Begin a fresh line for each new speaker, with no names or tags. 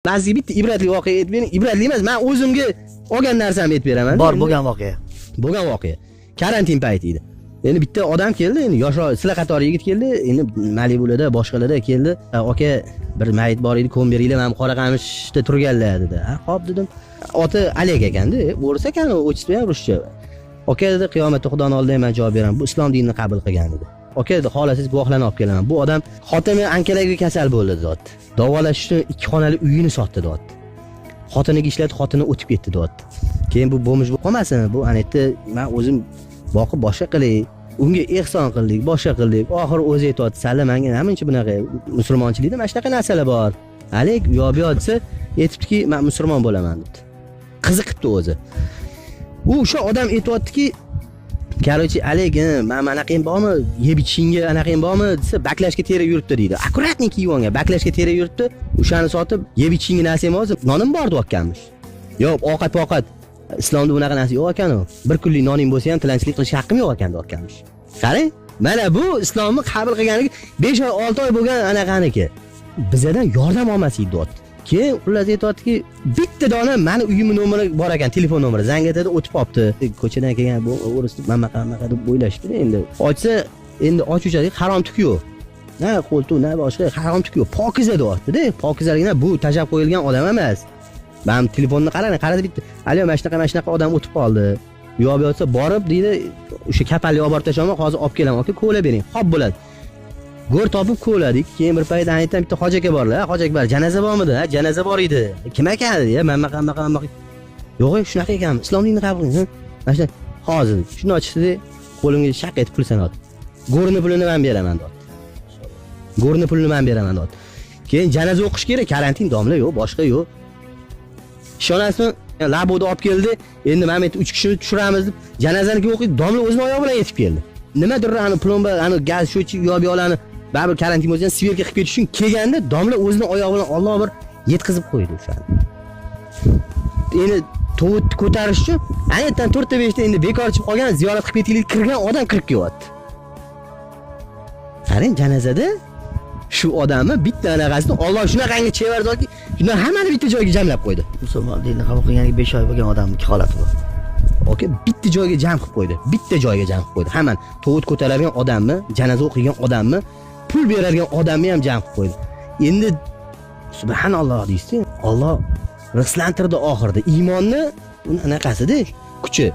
Sizga bitta ibratli voqea aytib bering. Ibratli emas, men o'zimga olgan narsamni aytib beraman.
Bor bo'lgan voqea.
Bo'lgan voqea. Karantin payti edi. Endi bitta odam keldi, endi yosh sizlar qatori yigit keldi, endi Malibularda, boshqalarda keldi. Aka, bir mayit bor edi, ko'm beringlar, men Qoraqamishda turganlar dedi. Xo'p dedim. Oti Alek ekanda, o'rsa ekan, o'chisi ham ruscha. Aka dedi, qiyomatda Xudoning oldida men javob beraman. Bu islom dinini qabul qilgan dedi. Aka dedi, xohlasangiz guvohlarni olib kelaman. Bu odam xotini ankalaga kasal bo'ldi zot. Davolash uchun 2 xonali uyini sotdi dot. Xotiniga ishlatib, xotini o'tib ketdi dot. Keyin bu bo'lmish qolmasin. Bu anetda men o'zim boqib boshqa qilay, unga ehson qildik, boshqa qildik. Oxiri o'zi aytadi, "Salla menga namuncha bunaqa musulmonchilikda mana shunaqa narsalar bor." Alek yo bu desa, aytibdiki, "Men musulmon bo'laman" debdi. Qiziqibdi o'zi. U o'sha odam aytibdiki, "Короче, Alek, men anaqang bormi? Yeb ichishingga anaqang bormi?" desa, "Baklashga teri yuribdi" deydi. Akkuratnik yuvonga baklashga teri yuribdi. O'shani sotib, yeb ichishingga narsang bo'lsa, nonim bor deb olganmish. Yo'q, ovqat islomda bunaqa narsa yo'q ekan u. Bir kunlik noning bo'lsa ham tilanchilik qilish haqqim yo'q ekan deb olganmish. Qarang, mana bu islomni qabul qilganiga 5 oy, 6 oy bo'lgan anaqaniki. Bizdan yordam olmasak deyapti. Keyin xullas aytayotdiki, bitta dona meni uyimning nomeri bor ekan, telefon nomeri. Zang etadi, o'tib qopti. Ko'chadan kelgan bu o'risni mamaqa deb o'ylashdi endi. Ochsa, endi ochuvchalik harom tuk yo'q. Na qo'ltu, na boshqa harom tuk yo'q. Pokiza deyapti-da. Pokizalikdan bu tajab qo'yilgan odam emas. Men telefonni qaradi bitta. Aliyo, mana shunaqa odam o'tib qoldi. Yo'q bo'lsa borib deydi, o'sha kapalni olib tashaman, hozir olib kelaman. Aka, ko'la bering. Xo'p bo'ladi. Go'r topib ko'ladik. Keyin bir payt aytdim, bitta hoji aka borlar. Hoji aka, janoza bormidi? Ha, janoza bor edi. Kim ekan dedi? Mana qanaqa. Yo'q, shunaqa ekan. Islom dinini qabul qiling. Mana shu hozir shuni ochdi, qo'limga shaq etib pul sanadi. Go'rini pulini men beraman dedi. Go'rini pulini men beraman dedi. Keyin janoza o'qish kerak, karantin domla yo'q, boshqa yo'q. Ishonasizmi? Laboda olib keldi. Endi men 3 kishini tushiramiz deb janozani o'qiydi, domla o'zining oyog'i bilan yetib keldi. Nimadir ani plomba, ani gaz sho'chi yo'q-yo'qlarni baribir karantin bo'lsa sverka qilib ketish uchun kelganda domla o'zining oyog'i bilan Alloh bir yetkazib qo'ydi o'shani. Endi tovutni ko'tarish uchun aynan 4 ta 5 ta endi bekor chiqib qolgan ziyorat qilib ketaylik kirgan odam kirib kelyapti. Qarang, janozada shu odamni bitta anaqasini Alloh shunaqangi chevardaki, shundan hammani bitta joyga jamlab qo'ydi.
Musulmon dinini qabul qilganiga 5 oy bo'lgan odamning holati bu.
Oke, bitta joyga jam qilib qo'ydi. Bitta joyga jam qilib qo'ydi. Hamma tovut ko'taradigan odamni, janoza o'qigan odamni, pul beradigan odamni ham jam qilib qo'ydi. Endi subhanalloh deysiz, Alloh rizqlantirdi oxirida. Iymonni uni anaqasida kuchi.